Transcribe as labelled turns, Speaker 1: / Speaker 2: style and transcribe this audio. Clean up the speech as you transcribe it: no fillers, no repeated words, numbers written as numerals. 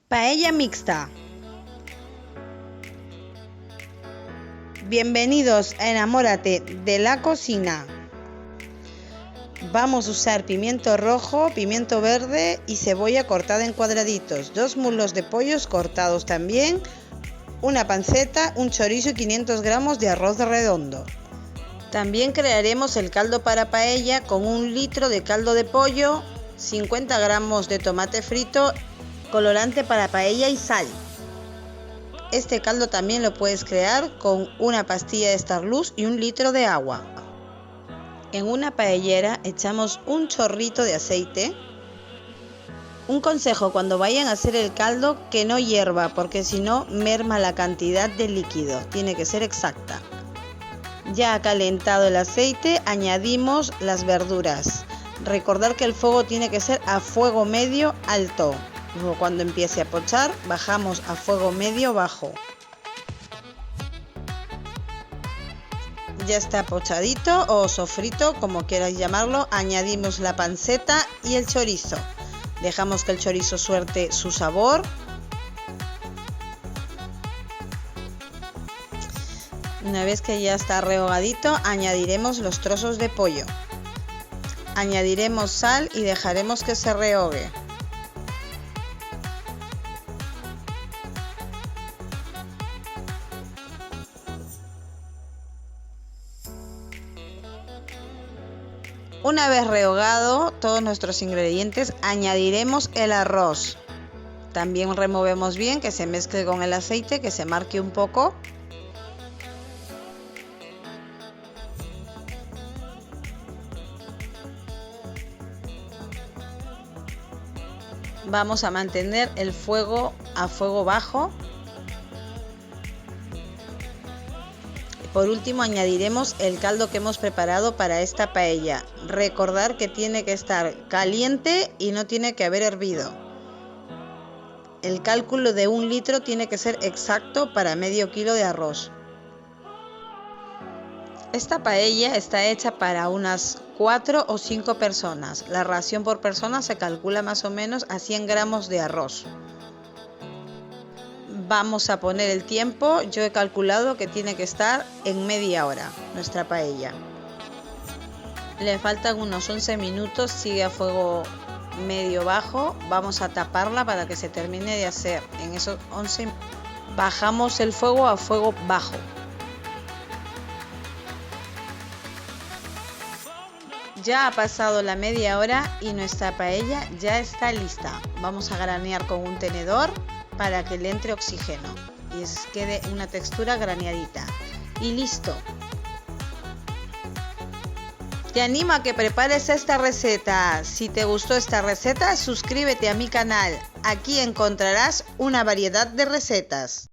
Speaker 1: Paella mixta. Bienvenidos a Enamórate de la cocina. Vamos a usar pimiento rojo, pimiento verde y cebolla cortada en cuadraditos, 2 muslos de pollos cortados también, una panceta, un chorizo y 500 gramos de arroz redondo. También crearemos el caldo para paella con 1 litro de caldo de pollo, 50 gramos de tomate frito, colorante para paella y sal. Este caldo también lo puedes crear con una pastilla de Starluz y 1 litro de agua. En una paellera echamos un chorrito de aceite. Un consejo cuando vayan a hacer el caldo, que no hierva, porque si no merma la cantidad de líquido, tiene que ser exacta. Ya ha calentado el aceite, añadimos las verduras. Recordar que el fuego tiene que ser a fuego medio alto. Luego cuando empiece a pochar, bajamos a fuego medio bajo. Ya está pochadito o sofrito, como quieras llamarlo. Añadimos la panceta y el chorizo. Dejamos que el chorizo suelte su sabor. Una vez que ya está rehogadito, añadiremos los trozos de pollo. Añadiremos sal y dejaremos que se rehogue. Una vez rehogado todos nuestros ingredientes, añadiremos el arroz. También removemos bien, que se mezcle con el aceite, que se marque un poco. Vamos a mantener el fuego a fuego bajo. Por último, añadiremos el caldo que hemos preparado para esta paella. Recordar que tiene que estar caliente y no tiene que haber hervido. El cálculo de 1 litro tiene que ser exacto para medio kilo de arroz. Esta paella está hecha para unas 4 o 5 personas. La ración por persona se calcula más o menos a 100 gramos de arroz. Vamos a poner el tiempo. Yo he calculado que tiene que estar en media hora nuestra paella. Le faltan unos 11 minutos, sigue a fuego medio bajo. Vamos a taparla para que se termine de hacer. En esos 11 bajamos el fuego a fuego bajo. Ya ha pasado la media hora y nuestra paella ya está lista. Vamos a granear con un tenedor para que le entre oxígeno y quede una textura graneadita. Y listo. Te animo a que prepares esta receta. Si te gustó esta receta, suscríbete a mi canal. Aquí encontrarás una variedad de recetas.